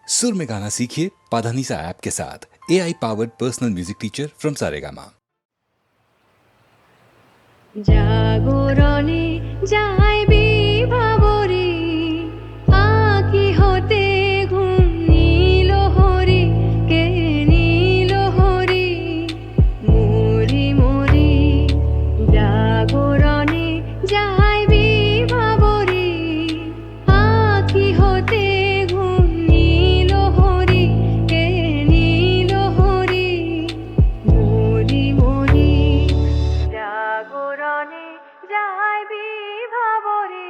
सुर में गाना सीखिए पाधानीसा ऐप के साथ। AI powered personal music teacher from Saregama. জাগরণে যাইবি ভাবরে আকি হতে ঘুম নীল হরি কে নীল হরি মরি মরি জাগরণে যাইবি ভাবরে আকি হতে ঘুম নীল হরি কে নীল হরি মরি মরি জাগরণে যাইবি ভাবরে।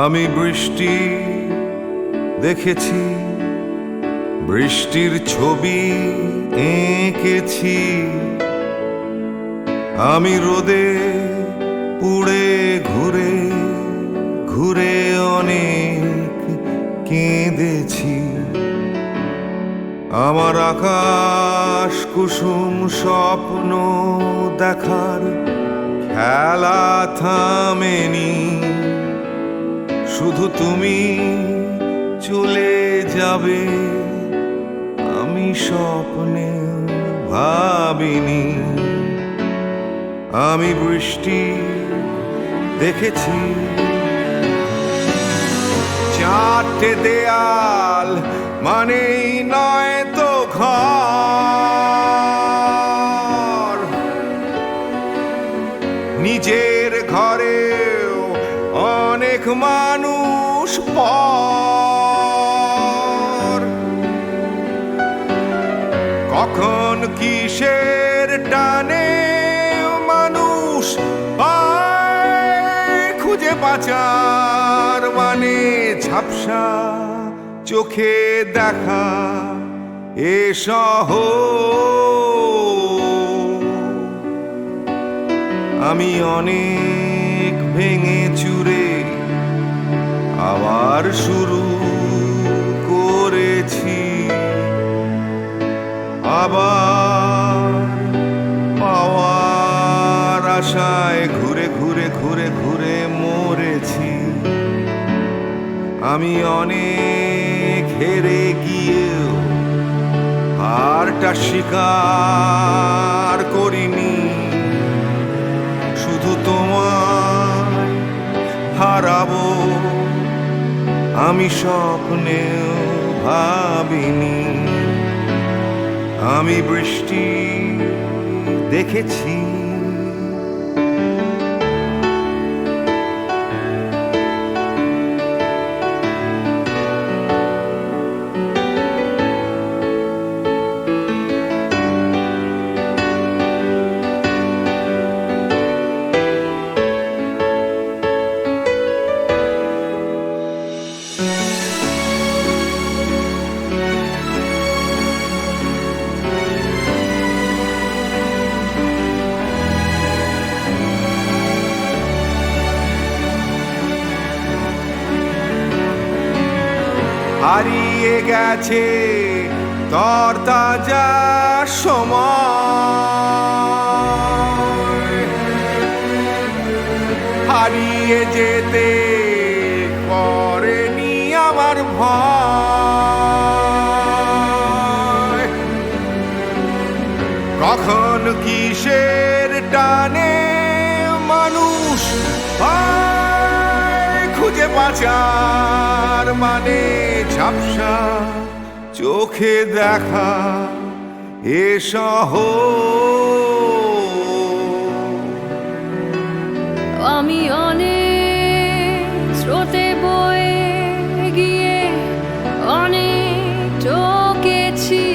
আমি বৃষ্টি দেখেছি, বৃষ্টির ছবি এঁকেছি। আমি রোদে পুড়ে ঘুরে ঘুরে অনেক কেঁদেছি। আমার আকাশ কুসুম স্বপ্ন দেখার খেলা থামেনি। শুধু তুমি চলে যাবে আমি স্বপ্নে ভাবিনি। আমি বৃষ্টি দেখেছি, চারটে দেয়াল মানেই নয় তো ঘর। নিজের ঘরেও অনেক মানুষ পর। কখন কিসের টানে মানুষ পায় খুঁজে বাঁচার মানে ঝাপসা চোখে দেখা এ শহর। আমি অনেক ভেঙে চুরে আবার শুরু করেছি। আবার পাওয়ার আশায় ঘুরে ঘুরে ঘুরে ঘুরে মরেছি। আমি অনেক হেরে গিয়েও হারটা স্বীকার করিনি। শুধু তোমায় হারাবো আমি স্বপ্নেও ভাবিনি। আমি বৃষ্টি দেখেছি, হারিয়ে গেছে তরতাজা সময়। হারিয়ে যেতে করেনি আমার ভয়। কখন কিসের টানে মানুষ পায় খুঁজে বাঁচার মানে ঝাপসা চোখে দেখা এ শহর। আমি অনেক স্রোতে বয়ে গিয়ে অনেক ঠকেছি।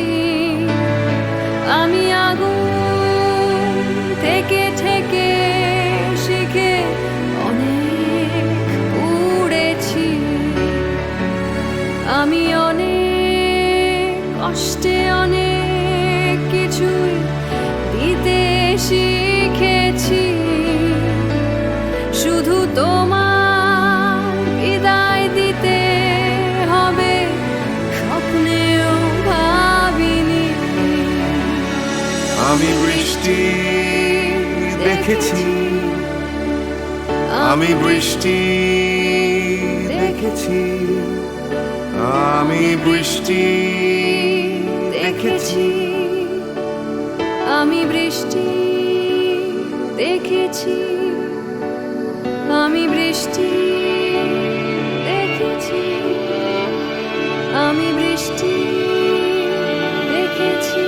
আমি আগুন থেকে থেকে শিখে অনেক পুড়েছি। আমি অনেক কষ্টে অনেক কিছুই দিতে শিখেছি। শুধু তোমার বিদায় দিতে হবে স্বপ্নেও ভাবিনি। আমি বৃষ্টি দেখেছি, আমি বৃষ্টি দেখেছি, আমি বৃষ্টি দেখেছি। আমি বৃষ্টি দেখেছি, আমি বৃষ্টি দেখেছি, আমি বৃষ্টি দেখেছি।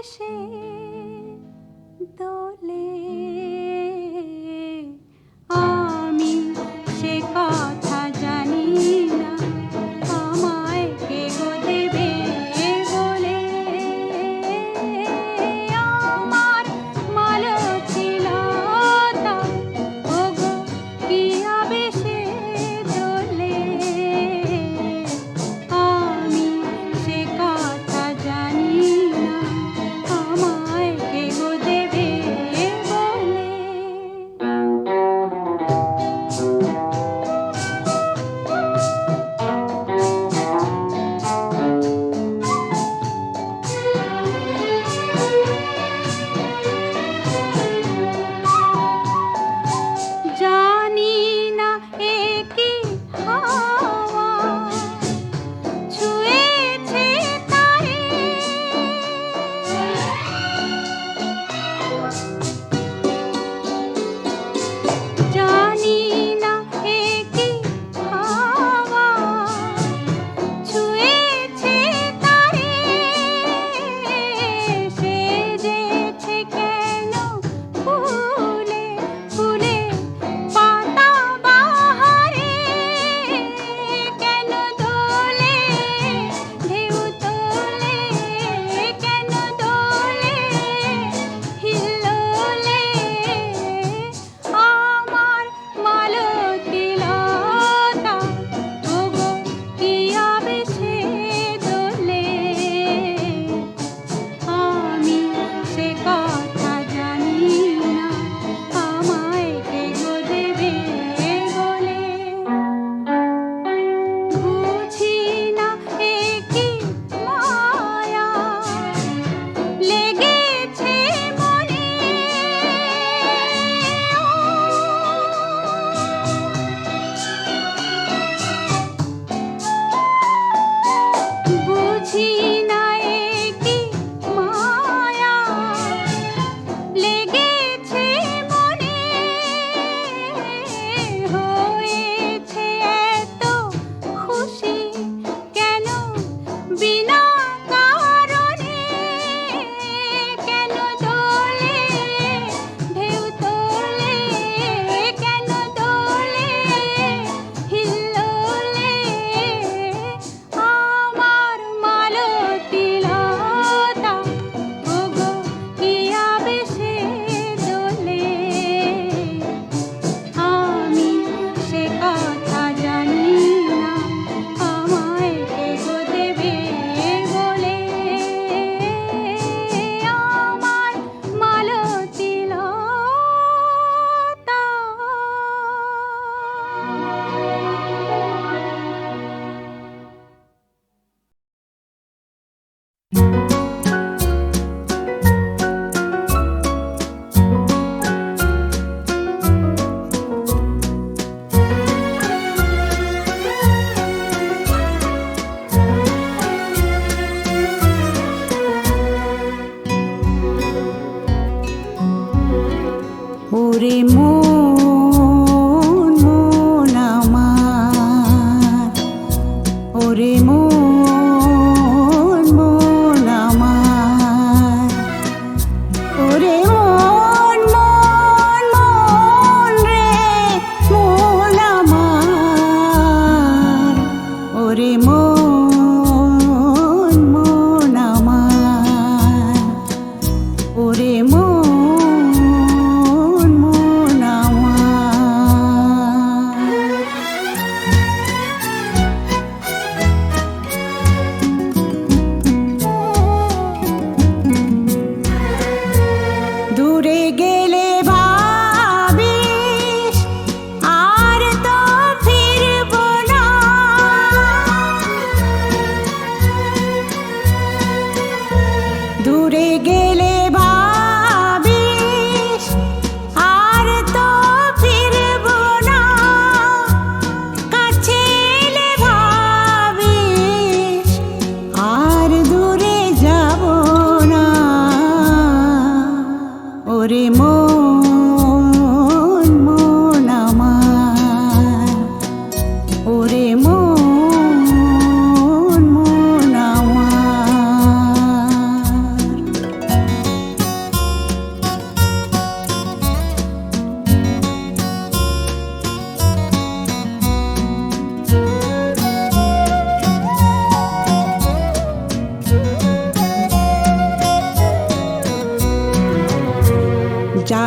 বেশে দোলে আমি সে কথা জানি না আমায় কে গো দেবে বলে আমার মালতীলতা ওগো কি আবেশে দোলে আমি সে কথা জানি না আমায় কে গো দেবে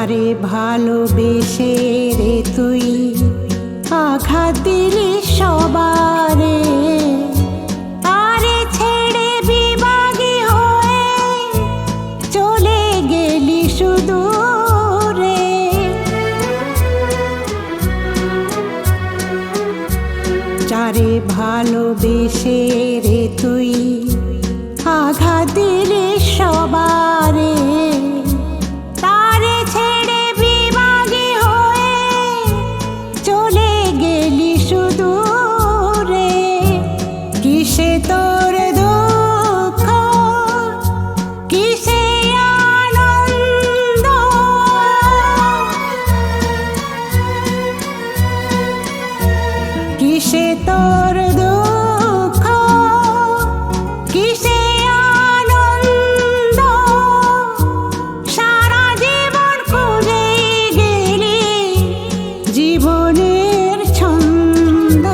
যারে ভালোবেসে রে তুই আঘাত দিলি সবারে, তারে ছেড়ে বিভাগী হয়ে চলে গেলি সুদূরে। যারে ভালোবেসে রে তুই আঘাত দিলি সবারে, তারে ছেড়ে বিভাগী হয়ে চলে গেলি সুদূরে। কিসে তোর দুঃখ, কিসে আনন্দ, কিসে তোর দুঃখ, কিসে আনন্দ, সারা জীবন খুঁজে গেলি জীবনের ছন্দ।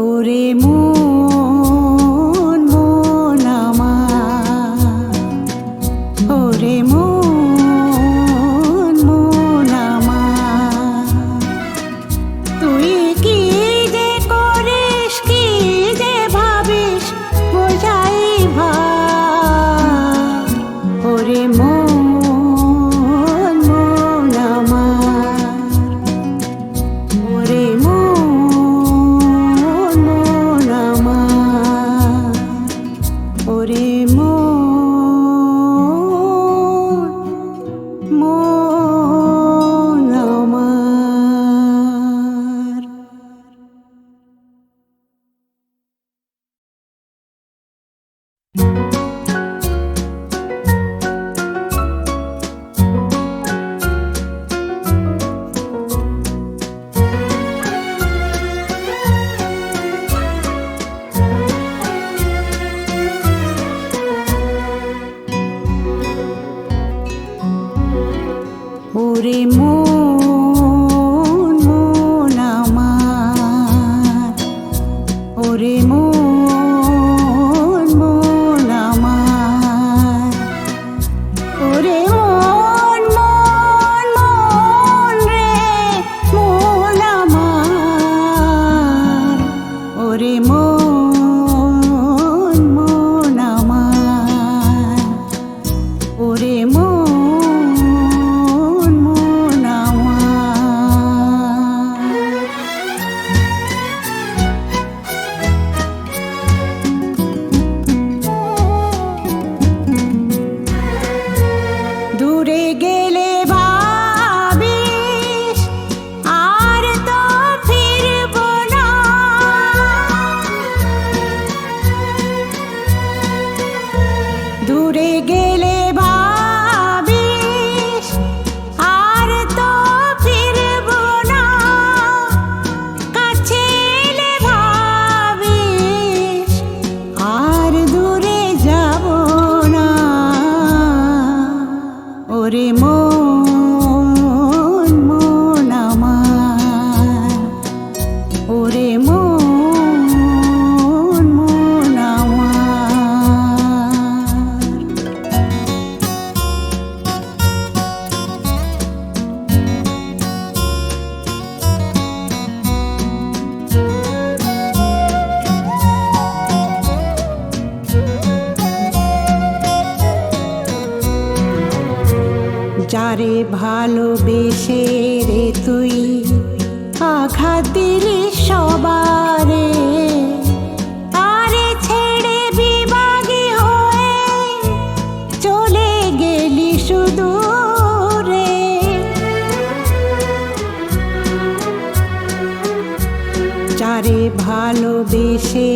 ওরে মন মন আমার, ওরে মন মন আমার, তুই কি যে করিস কি যে ভাবিস বোঝাই ভার। ওরে মন মন আমার, ওরে মন মন আমার, ওরে মন মন আমার। ওরে মন মন আমার, ওরে মন মন আমার, ওরে মন মন মন রে মন আমার, ওরে মন মন আমার, ওরে মন মন আমার। দূরে গেলে ভাবিস আর তো ফিরব না, দূরে গেলে ভাবিস আর তো ফিরব না, কাছে এলে ভাবিস আর দূরে যাব না। ওরে মন মন আমার, ওরে মন মন আমার। যারে ভালোবেসে রে তুই আঘাত দিলি সবারে, তারে ছেড়ে বিভাগী হয়ে চলে গেলি সুদূরে। যারে ভালোবেসে